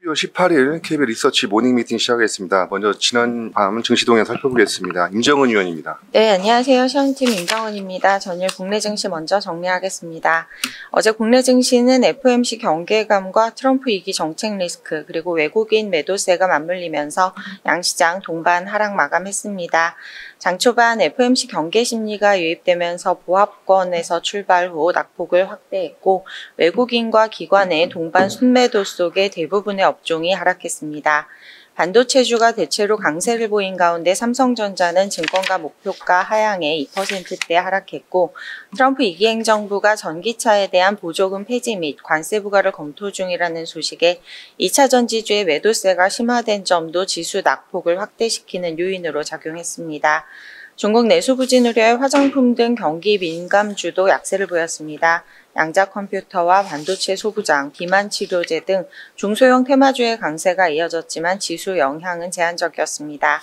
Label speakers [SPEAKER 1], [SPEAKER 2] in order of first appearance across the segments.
[SPEAKER 1] 12월 18일 KB 리서치 모닝 미팅 시작하겠습니다. 먼저 지난 밤 증시 동향 살펴보겠습니다. 임정은 위원입니다.
[SPEAKER 2] 네, 안녕하세요. 시험팀 임정은입니다. 전일 국내 증시 먼저 정리하겠습니다. 어제 국내 증시는 FOMC 경계감과 트럼프 2기 정책 리스크 그리고 외국인 매도세가 맞물리면서 양시장 동반 하락 마감했습니다. 장 초반 FOMC 경계 심리가 유입되면서 보합권에서 출발 후 낙폭을 확대했고 외국인과 기관의 동반 순매도 속에 대부분의 업종이 하락했습니다. 반도체주가 대체로 강세를 보인 가운데 삼성전자는 증권가 목표가 하향해 2%대 하락했고 트럼프 2기 행정부가 전기차에 대한 보조금 폐지 및 관세 부과를 검토 중이라는 소식에 2차 전지주의 매도세가 심화된 점도 지수 낙폭을 확대시키는 요인으로 작용했습니다. 중국 내수 부진 우려에 화장품 등 경기 민감주도 약세를 보였습니다. 양자 컴퓨터와 반도체 소부장, 비만 치료제 등 중소형 테마주의 강세가 이어졌지만 지수 영향은 제한적이었습니다.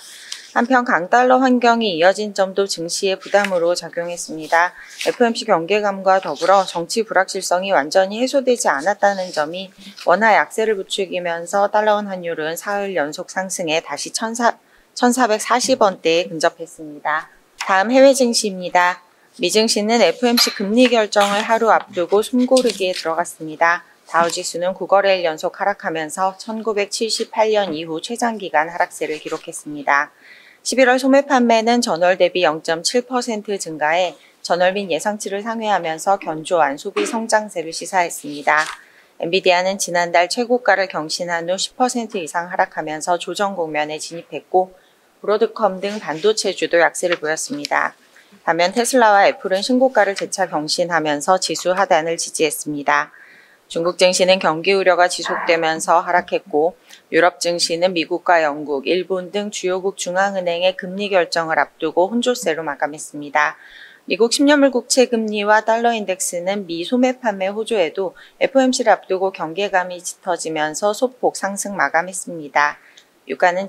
[SPEAKER 2] 한편 강달러 환경이 이어진 점도 증시의 부담으로 작용했습니다. FOMC 경계감과 더불어 정치 불확실성이 완전히 해소되지 않았다는 점이 원화 약세를 부추기면서 달러원 환율은 사흘 연속 상승해 다시 1,440원대에 근접했습니다. 다음 해외 증시입니다. 미 증시는 FOMC 금리 결정을 하루 앞두고 숨고르기에 들어갔습니다. 다우지수는 9거래일 연속 하락하면서 1978년 이후 최장기간 하락세를 기록했습니다. 11월 소매 판매는 전월 대비 0.7% 증가해 전월 및 예상치를 상회하면서 견조한 소비 성장세를 시사했습니다. 엔비디아는 지난달 최고가를 경신한 후 10% 이상 하락하면서 조정 국면에 진입했고 브로드컴 등 반도체주도 약세를 보였습니다. 반면 테슬라와 애플은 신고가를 재차 경신하면서 지수 하단을 지지했습니다. 중국 증시는 경기 우려가 지속되면서 하락했고 유럽 증시는 미국과 영국, 일본 등 주요국 중앙은행의 금리 결정을 앞두고 혼조세로 마감했습니다. 미국 10년물 국채 금리와 달러 인덱스는 미 소매 판매 호조에도 FOMC를 앞두고 경계감이 짙어지면서 소폭 상승 마감했습니다. 유가는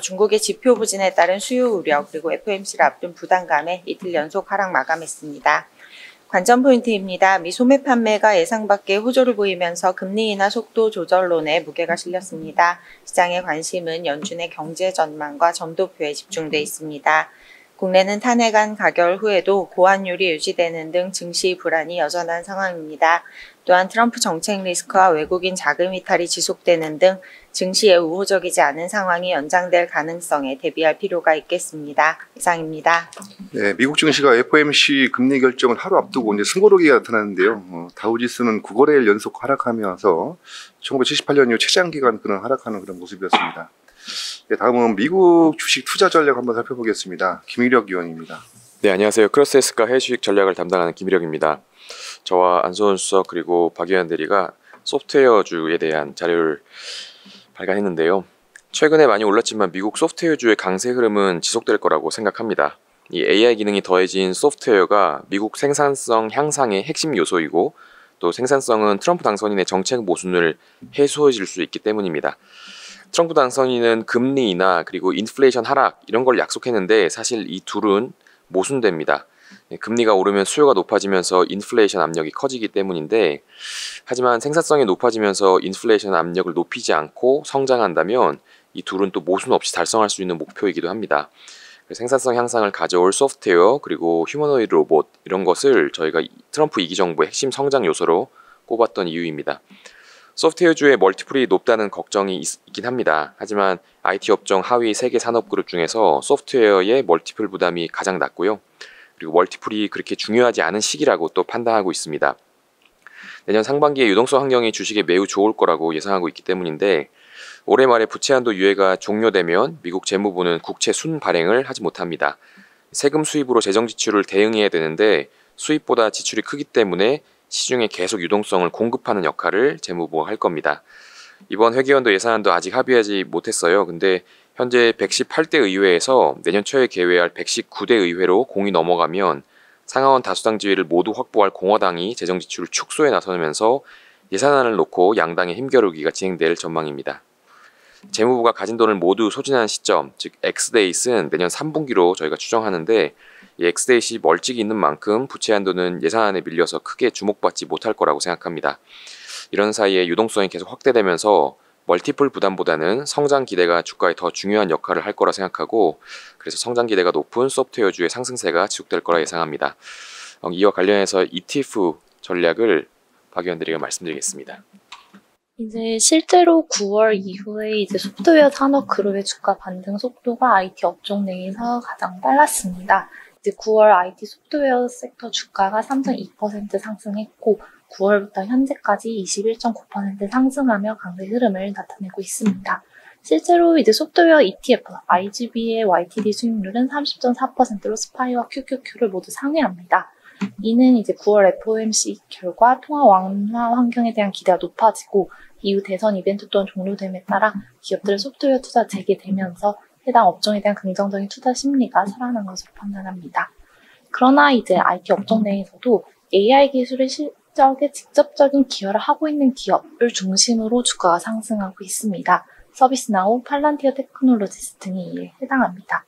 [SPEAKER 2] 중국의 지표 부진에 따른 수요 우려 그리고 FOMC를 앞둔 부담감에 이틀 연속 하락 마감했습니다. 관전 포인트입니다. 미 소매 판매가 예상 밖의 호조를 보이면서 금리 인하 속도 조절론에 무게가 실렸습니다. 시장의 관심은 연준의 경제 전망과 점도표에 집중돼 있습니다. 국내는 탄핵안 가결 후에도 고환율이 유지되는 등 증시 불안이 여전한 상황입니다. 또한 트럼프 정책 리스크와 외국인 자금 이탈이 지속되는 등 증시에 우호적이지 않은 상황이 연장될 가능성에 대비할 필요가 있겠습니다. 이상입니다.
[SPEAKER 1] 네, 미국 증시가 FOMC 금리 결정을 하루 앞두고 이제 숨고르기가 나타났는데요. 다우지수는 9거래일 연속 하락하면서 1978년 이후 최장기간 그런 하락하는 그런 모습이었습니다. 네, 다음은 미국 주식 투자 전략 한번 살펴보겠습니다. 김일혁 위원입니다.
[SPEAKER 3] 네, 안녕하세요. 크로스에스카 해외주식 전략을 담당하는 김일혁입니다. 저와 안소원 수석 그리고 박유현 대리가 소프트웨어주에 대한 자료를 발간했는데요. 최근에 많이 올랐지만 미국 소프트웨어주의 강세 흐름은 지속될 거라고 생각합니다. 이 AI 기능이 더해진 소프트웨어가 미국 생산성 향상의 핵심 요소이고 또 생산성은 트럼프 당선인의 정책 모순을 해소해 줄 수 있기 때문입니다. 트럼프 당선인은 금리 인하 그리고 인플레이션 하락 이런 걸 약속했는데 사실 이 둘은 모순됩니다. 금리가 오르면 수요가 높아지면서 인플레이션 압력이 커지기 때문인데 하지만 생산성이 높아지면서 인플레이션 압력을 높이지 않고 성장한다면 이 둘은 또 모순 없이 달성할 수 있는 목표이기도 합니다. 생산성 향상을 가져올 소프트웨어 그리고 휴머노이드 로봇 이런 것을 저희가 트럼프 2기 정부의 핵심 성장 요소로 꼽았던 이유입니다. 소프트웨어주의 멀티플이 높다는 걱정이 있긴 합니다. 하지만 IT 업종 하위 3개 산업그룹 중에서 소프트웨어의 멀티플 부담이 가장 낮고요. 그리고 멀티플이 그렇게 중요하지 않은 시기라고 또 판단하고 있습니다. 내년 상반기에 유동성 환경이 주식에 매우 좋을 거라고 예상하고 있기 때문인데 올해 말에 부채 한도 유예가 종료되면 미국 재무부는 국채 순 발행을 하지 못합니다. 세금 수입으로 재정 지출을 대응해야 되는데 수입보다 지출이 크기 때문에 시중에 계속 유동성을 공급하는 역할을 재무부가 할 겁니다. 이번 회계연도 예산안도 아직 합의하지 못했어요. 근데 현재 118대 의회에서 내년 초에 개회할 119대 의회로 공이 넘어가면 상하원 다수당 지위를 모두 확보할 공화당이 재정 지출을 축소해 나서면서 예산안을 놓고 양당의 힘겨루기가 진행될 전망입니다. 재무부가 가진 돈을 모두 소진하는 시점, 즉 엑스데이스는 내년 3분기로 저희가 추정하는데 이 엑스데이시 멀찍이 있는 만큼 부채 한도는 예산안에 밀려서 크게 주목받지 못할 거라고 생각합니다. 이런 사이에 유동성이 계속 확대되면서 멀티플 부담보다는 성장 기대가 주가에 더 중요한 역할을 할 거라 생각하고, 그래서 성장 기대가 높은 소프트웨어주의 상승세가 지속될 거라 예상합니다. 이와 관련해서 ETF 전략을 박 의원들에게 말씀드리겠습니다.
[SPEAKER 4] 이제 실제로 9월 이후에 이제 소프트웨어 산업 그룹의 주가 반등 속도가 IT 업종 내에서 가장 빨랐습니다. 이제 9월 IT 소프트웨어 섹터 주가가 3.2% 상승했고 9월부터 현재까지 21.9% 상승하며 강세 흐름을 나타내고 있습니다. 실제로 이제 소프트웨어 ETF, IGB의 YTD 수익률은 30.4%로 스파이와 QQQ를 모두 상회합니다. 이는 이제 9월 FOMC 결과 통화 완화 환경에 대한 기대가 높아지고 이후 대선 이벤트 또한 종료됨에 따라 기업들의 소프트웨어 투자 재개되면서 해당 업종에 대한 긍정적인 투자 심리가 살아난 것으로 판단합니다. 그러나 이제 IT 업종 내에서도 AI 기술의 실적에 직접적인 기여를 하고 있는 기업을 중심으로 주가가 상승하고 있습니다. 서비스나우, 팔란티어 테크놀로지스 등이 이에 해당합니다.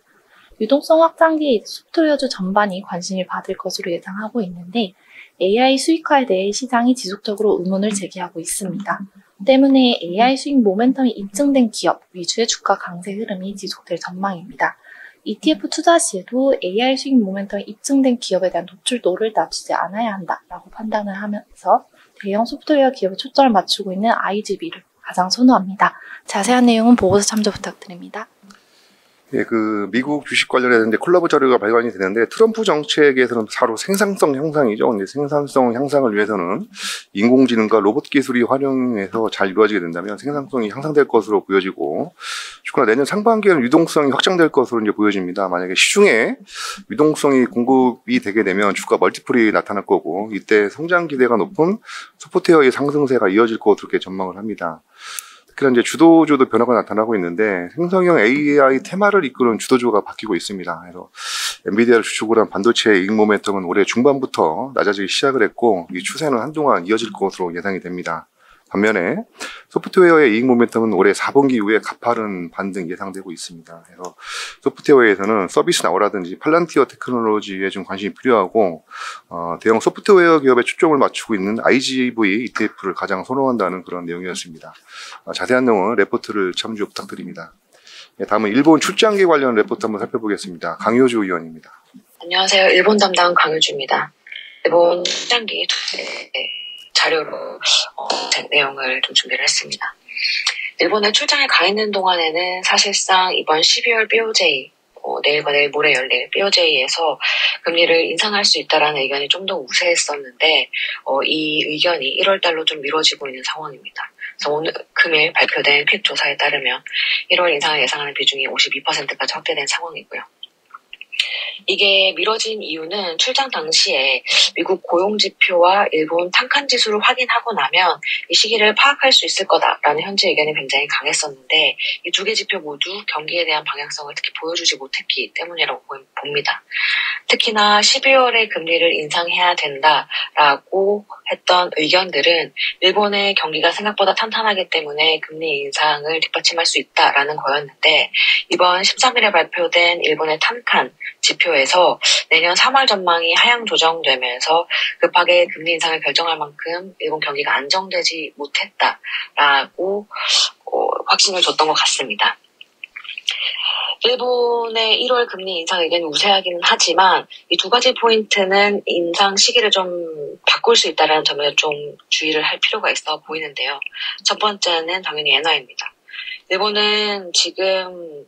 [SPEAKER 4] 유동성 확장기에 소프트웨어주 전반이 관심을 받을 것으로 예상하고 있는데 AI 수익화에 대해 시장이 지속적으로 의문을 제기하고 있습니다. 때문에 AI 수익 모멘텀이 입증된 기업 위주의 주가 강세 흐름이 지속될 전망입니다. ETF 투자 시에도 AI 수익 모멘텀이 입증된 기업에 대한 노출도를 낮추지 않아야 한다라고 판단을 하면서 대형 소프트웨어 기업에 초점을 맞추고 있는 IGB를 가장 선호합니다. 자세한 내용은 보고서 참조 부탁드립니다.
[SPEAKER 1] 예, 미국 주식 관련해서 이제 콜라보 자료가 발간이 되는데 트럼프 정책에서는 바로 생산성 향상이죠. 근데 생산성 향상을 위해서는 인공지능과 로봇 기술이 활용해서 잘 이루어지게 된다면 생산성이 향상될 것으로 보여지고, 주가 내년 상반기에는 유동성이 확장될 것으로 이제 보여집니다. 만약에 시중에 유동성이 공급이 되게 되면 주가 멀티플이 나타날 거고, 이때 성장 기대가 높은 소프트웨어의 상승세가 이어질 것으로 이렇게 전망을 합니다. 특히나 이제 주도주도 변화가 나타나고 있는데 생성형 AI 테마를 이끄는 주도주가 바뀌고 있습니다. 그래서 엔비디아를 주축으로 한 반도체의 이익 모멘텀은 올해 중반부터 낮아지기 시작을 했고 이 추세는 한동안 이어질 것으로 예상이 됩니다. 반면에 소프트웨어의 이익 모멘텀은 올해 4분기 이후에 가파른 반등 예상되고 있습니다. 그래서 소프트웨어에서는 서비스나우라든지 팔란티어 테크놀로지에 좀 관심이 필요하고 대형 소프트웨어 기업에 초점을 맞추고 있는 IGV ETF를 가장 선호한다는 그런 내용이었습니다. 자세한 내용은 레포트를 참조 부탁드립니다. 다음은 일본 출장기 관련 레포트 한번 살펴보겠습니다. 강효주 의원입니다.
[SPEAKER 5] 안녕하세요. 일본 담당 강효주입니다. 일본 출장기 자료로 내용을 좀 준비를 했습니다. 일본에 출장에 가 있는 동안에는 사실상 이번 12월 BOJ, 내일과 내일 모레 열릴 BOJ에서 금리를 인상할 수 있다라는 의견이 좀 더 우세했었는데 이 의견이 1월 달로 좀 미뤄지고 있는 상황입니다. 그래서 오늘 금일 발표된 퀵 조사에 따르면 1월 인상을 예상하는 비중이 52%까지 확대된 상황이고요. 이게 미뤄진 이유는 출장 당시에 미국 고용지표와 일본 탄칸지수를 확인하고 나면 이 시기를 파악할 수 있을 거다라는 현지 의견이 굉장히 강했었는데 이 두 개 지표 모두 경기에 대한 방향성을 특히 보여주지 못했기 때문이라고 봅니다. 특히나 12월에 금리를 인상해야 된다라고 했던 의견들은 일본의 경기가 생각보다 탄탄하기 때문에 금리 인상을 뒷받침할 수 있다라는 거였는데 이번 13일에 발표된 일본의 탄칸 지표에서 내년 3월 전망이 하향 조정되면서 급하게 금리 인상을 결정할 만큼 일본 경기가 안정되지 못했다라고 확신을 줬던 것 같습니다. 일본의 1월 금리 인상 의견이 우세하기는 하지만 이 두 가지 포인트는 인상 시기를 좀 바꿀 수 있다는 점에 좀 주의를 할 필요가 있어 보이는데요. 첫 번째는 당연히 엔화입니다. 일본은 지금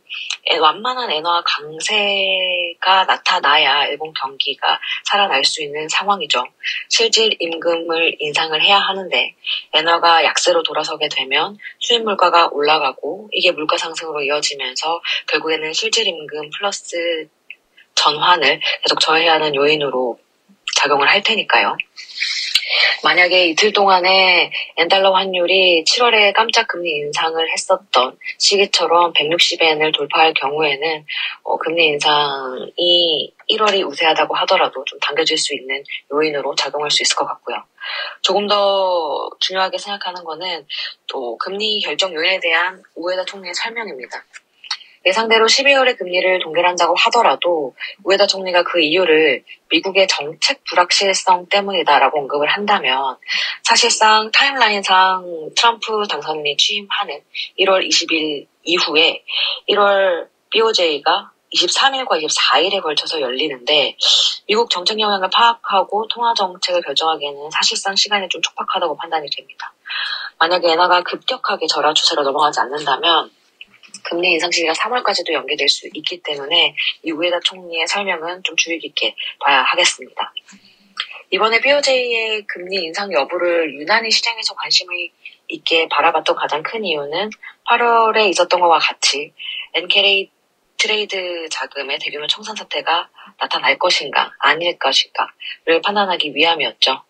[SPEAKER 5] 완만한 엔화 강세가 나타나야 일본 경기가 살아날 수 있는 상황이죠. 실질 임금을 인상을 해야 하는데 엔화가 약세로 돌아서게 되면 수입 물가가 올라가고 이게 물가 상승으로 이어지면서 결국에는 실질 임금 플러스 전환을 계속 저해야 하는 요인으로 작용을 할 테니까요. 만약에 이틀 동안에 엔달러 환율이 7월에 깜짝 금리 인상을 했었던 시기처럼 160엔을 돌파할 경우에는 금리 인상이 1월이 우세하다고 하더라도 좀 당겨질 수 있는 요인으로 작용할 수 있을 것 같고요. 조금 더 중요하게 생각하는 거는 또 금리 결정 요인에 대한 우에다 총리의 설명입니다. 예상대로 12월에 금리를 동결한다고 하더라도 우에다 총리가 그 이유를 미국의 정책 불확실성 때문이다라고 언급을 한다면 사실상 타임라인상 트럼프 당선인이 취임하는 1월 20일 이후에 1월 BOJ가 23일과 24일에 걸쳐서 열리는데 미국 정책 영향을 파악하고 통화 정책을 결정하기에는 사실상 시간이 좀 촉박하다고 판단이 됩니다. 만약에 엔화가 급격하게 절하 추세로 넘어가지 않는다면 금리 인상 시기가 3월까지도 연기될 수 있기 때문에 이 우에다 총리의 설명은 좀 주의 깊게 봐야 하겠습니다. 이번에 BOJ의 금리 인상 여부를 유난히 시장에서 관심을 있게 바라봤던 가장 큰 이유는 8월에 있었던 것과 같이 NKA 트레이드 자금의 대규모 청산 사태가 나타날 것인가 아닐 것인가를 판단하기 위함이었죠.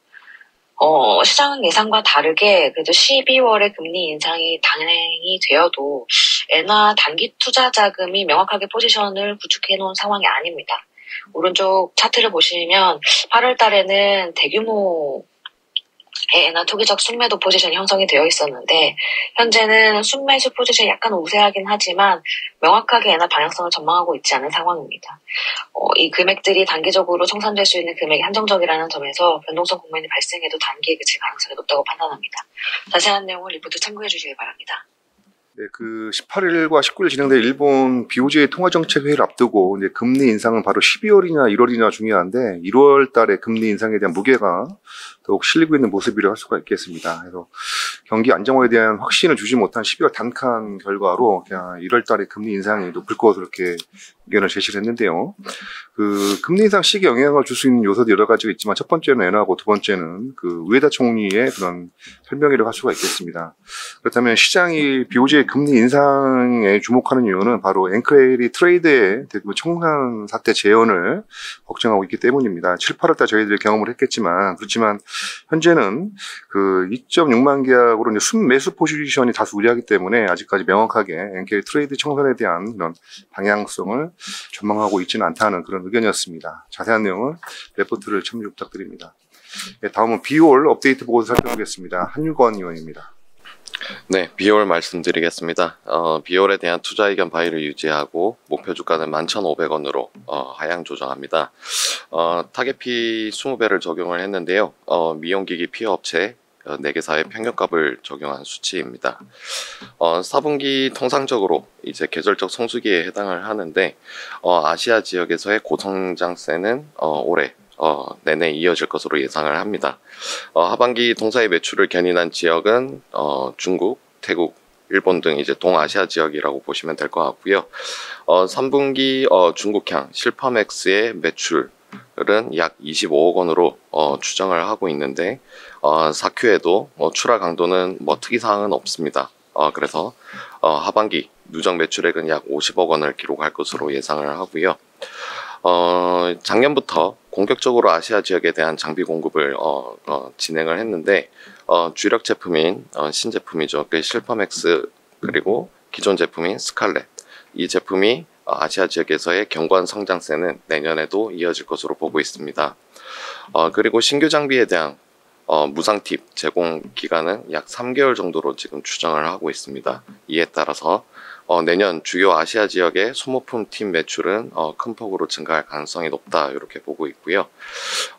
[SPEAKER 5] 시장 예상과 다르게 그래도 12월에 금리 인상이 단행이 되어도 엔화 단기 투자 자금이 명확하게 포지션을 구축해 놓은 상황이 아닙니다. 오른쪽 차트를 보시면 8월 달에는 대규모 엔화 투기적 순매도 포지션이 형성이 되어 있었는데 현재는 순매수 포지션이 약간 우세하긴 하지만 명확하게 엔화 방향성을 전망하고 있지 않은 상황입니다. 이 금액들이 단기적으로 청산될 수 있는 금액이 한정적이라는 점에서 변동성 국면이 발생해도 단기에 그칠 가능성이 높다고 판단합니다. 자세한 내용을 리포트 참고해 주시기 바랍니다.
[SPEAKER 1] 네, 그 18일과 19일 진행될 일본 BOJ 통화정책 회의를 앞두고 이제 금리 인상은 바로 12월이냐 1월이냐 중요한데 1월 달에 금리 인상에 대한 무게가 더욱 실리고 있는 모습이라 할 수가 있겠습니다. 그래서 경기 안정화에 대한 확신을 주지 못한 12월 단칸 결과로 그냥 1월 달에 금리 인상이 높을 것으로 이렇게 의견을 제시를 했는데요. 그 금리 인상 시기에 영향을 줄 수 있는 요소도 여러 가지가 있지만 첫 번째는 엔화고 두 번째는 그 우에다 총리의 그런 설명이라고 할 수가 있겠습니다. 그렇다면 시장이 BOJ 금리 인상에 주목하는 이유는 바로 NKA 트레이드의 대규모 청산 사태 재현을 걱정하고 있기 때문입니다. 7, 8월 달 저희들이 경험을 했겠지만 그렇지만 현재는 그 2.6만 계약으로 이제 순매수 포지션이 다수 우려하기 때문에 아직까지 명확하게 NKA 트레이드 청산에 대한 그런 방향성을 전망하고 있지는 않다는 그런 의견이었습니다. 자세한 내용은 레포트를 참조 부탁드립니다. 네, 다음은 비올 업데이트 보고서 살펴보겠습니다. 한유건 의원입니다.
[SPEAKER 6] 네, 비올 말씀드리겠습니다. 비올에 대한 투자 의견 바이를 유지하고 목표 주가는 11,500원으로 하향 조정합니다. 타겟피 20배를 적용을 했는데요. 미용기기 피업체 4개사의 평균값을 적용한 수치입니다. 4분기 통상적으로 이제 계절적 성수기에 해당을 하는데 아시아 지역에서의 고성장세는 올해 내내 이어질 것으로 예상을 합니다. 하반기 동사의 매출을 견인한 지역은 중국, 태국, 일본 등 이제 동아시아 지역이라고 보시면 될 것 같고요. 3분기 중국향 실퍼맥스의 매출은 약 25억 원으로 추정을 하고 있는데 4Q에도 출하 강도는 특이사항은 없습니다. 그래서 하반기 누적 매출액은 약 50억 원을 기록할 것으로 예상을 하고요. 작년부터 공격적으로 아시아 지역에 대한 장비 공급을 진행을 했는데 주력 제품인 신제품이죠. 그 실퍼맥스 그리고 기존 제품인 스칼렛 이 제품이 아시아 지역에서의 견고한 성장세는 내년에도 이어질 것으로 보고 있습니다. 그리고 신규 장비에 대한 무상 팁 제공 기간은 약 3개월 정도로 지금 추정을 하고 있습니다. 이에 따라서 내년 주요 아시아 지역의 소모품 팁 매출은 큰 폭으로 증가할 가능성이 높다 이렇게 보고 있고요.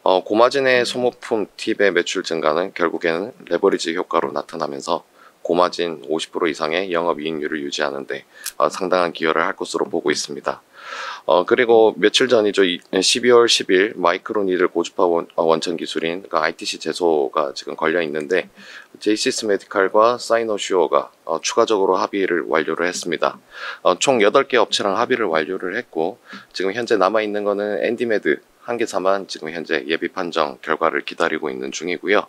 [SPEAKER 6] 고마진의 소모품 팁의 매출 증가는 결국에는 레버리지 효과로 나타나면서 고마진 50% 이상의 영업이익률을 유지하는 데 상당한 기여를 할 것으로 보고 있습니다. 그리고 며칠 전이죠. 12월 10일 마이크로 니들 고주파 원천 기술인 ITC 제소가 지금 걸려 있는데 제이시스 메디칼과 사이노슈어가 추가적으로 합의를 완료를 했습니다. 총 8개 업체랑 합의를 완료를 했고 지금 현재 남아있는 거는 엔디메드 한 개사만 지금 현재 예비 판정 결과를 기다리고 있는 중이고요.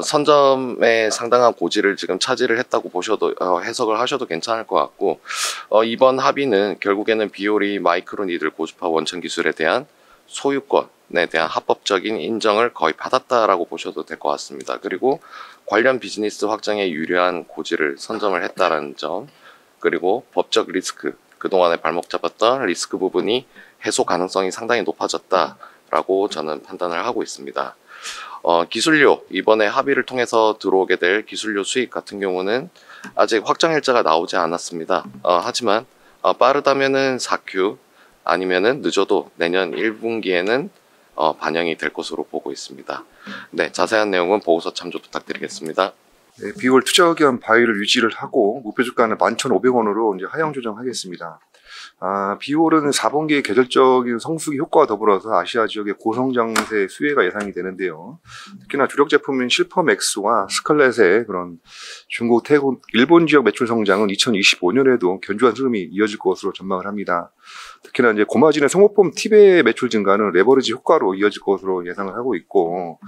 [SPEAKER 6] 선점에 상당한 고지를 지금 차지를 했다고 보셔도 해석을 하셔도 괜찮을 것 같고 이번 합의는 결국에는 비올이 마이크로 니들 고주파 원천 기술에 대한 소유권에 대한 합법적인 인정을 거의 받았다라고 보셔도 될 것 같습니다. 그리고 관련 비즈니스 확장에 유리한 고지를 선점을 했다라는 점, 그리고 법적 리스크, 그동안에 발목 잡았던 리스크 부분이 해소 가능성이 상당히 높아졌다라고 저는 판단을 하고 있습니다. 기술료, 이번에 합의를 통해서 들어오게 될 기술료 수익 같은 경우는 아직 확정 일자가 나오지 않았습니다. 하지만 빠르다면은 4Q 아니면은 늦어도 내년 1분기에는 반영이 될 것으로 보고 있습니다. 네, 자세한 내용은 보고서 참조 부탁드리겠습니다.
[SPEAKER 1] 네, 비월 투자 의견 바이를 유지를 하고 목표 주가는 11,500원으로 이제 하향 조정하겠습니다. 비올은 4분기에 계절적인 성수기 효과와 더불어서 아시아 지역의 고성장세 수혜가 예상이 되는데요. 특히나 주력 제품인 실퍼맥스와 스칼렛의 그런 중국, 태국, 일본 지역 매출 성장은 2025년에도 견조한 흐름이 이어질 것으로 전망을 합니다. 특히나 이제 고마진의 성모품 팁의 매출 증가는 레버리지 효과로 이어질 것으로 예상을 하고 있고,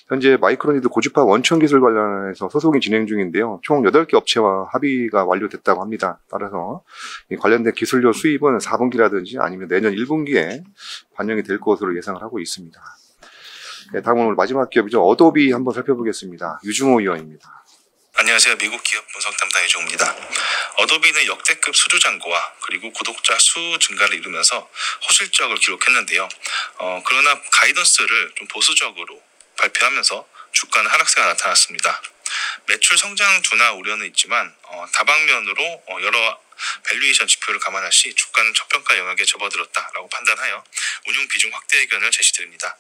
[SPEAKER 1] 현재 마이크로니드 고주파 원천 기술 관련해서 소송이 진행 중인데요. 총 8개 업체와 합의가 완료됐다고 합니다. 따라서 이 관련된 기술료 수입은 4분기라든지 아니면 내년 1분기에 반영이 될 것으로 예상을 하고 있습니다. 네, 다음은 마지막 기업이죠. 어도비 한번 살펴보겠습니다. 유중호 의원입니다.
[SPEAKER 7] 안녕하세요. 미국 기업 분석 담당 유중호입니다. 어도비는 역대급 수주 잔고와 그리고 구독자 수 증가를 이루면서 호실적을 기록했는데요. 그러나 가이던스를 좀 보수적으로 발표하면서 주가는 하락세가 나타났습니다. 매출 성장 둔화 우려는 있지만 다방면으로 여러 밸류에이션 지표를 감안할 시 주가는 저평가 영역에 접어들었다라고 판단하여 운용 비중 확대 의견을 제시드립니다.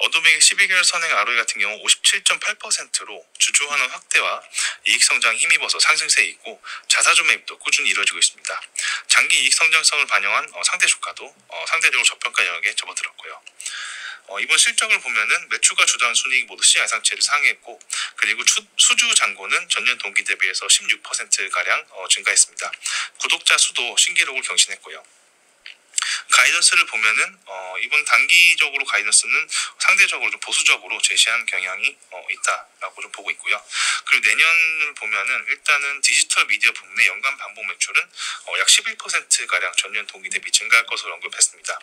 [SPEAKER 7] 어도비의 12개월 선행 ROE 같은 경우 57.8%로 주주환원 확대와 이익 성장에 힘입어서 상승세에 있고 자사주 매입도 꾸준히 이루어지고 있습니다. 장기 이익 성장성을 반영한 상대 주가도 상대적으로 저평가 영역에 접어들었고요. 이번 실적을 보면은 매출과 주도한 순이익 모두 시장 예상치를 상회했고, 그리고 수주 잔고는 전년 동기 대비해서 16%가량 증가했습니다. 구독자 수도 신기록을 경신했고요. 가이던스를 보면은 이번 단기적으로 가이던스는 상대적으로 좀 보수적으로 제시한 경향이 있다라고 좀 보고 있고요. 그리고 내년을 보면은 일단은 디지털 미디어 부문의 연간 반복 매출은 약 11%가량 전년 동기 대비 증가할 것으로 언급했습니다.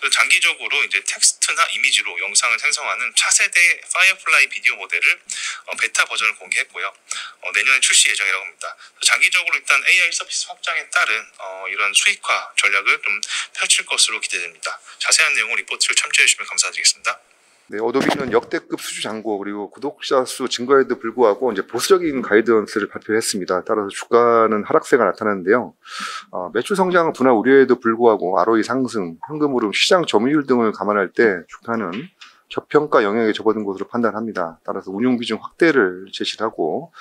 [SPEAKER 7] 그리고 장기적으로 이제 텍스트나 이미지로 영상을 생성하는 차세대 파이어플라이 비디오 모델을 베타 버전을 공개했고요. 내년에 출시 예정이라고 합니다. 장기적으로 일단 AI 서비스 확장에 따른 이런 수익화 전략을 좀 펼칠 것으로 기대됩니다. 자세한 내용은 리포트를 참조해 주시면 감사드리겠습니다.
[SPEAKER 1] 네, 어도비는 역대급 수주 잔고 그리고 구독자 수 증가에도 불구하고 이제 보수적인 가이던스를 발표했습니다. 따라서 주가는 하락세가 나타났는데요. 매출 성장 둔화 우려에도 불구하고 ROE 상승, 현금 흐름, 시장 점유율 등을 감안할 때 주가는 저평가 영역에 접어든 것으로 판단합니다. 따라서 운용 비중 확대를 제시하고,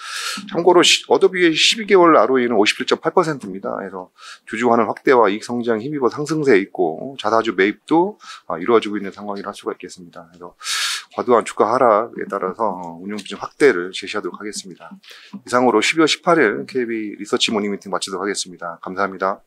[SPEAKER 1] 참고로 어도비의 12개월 ROE는 57.8%입니다. 그래서 주주 환원 확대와 이익 성장 힘입어 상승세에 있고 자사주 매입도 이루어지고 있는 상황이라 할 수가 있겠습니다. 그래서 과도한 주가 하락에 따라서 운용 비중 확대를 제시하도록 하겠습니다. 이상으로 12월 18일 KB 리서치 모닝 미팅 마치도록 하겠습니다. 감사합니다.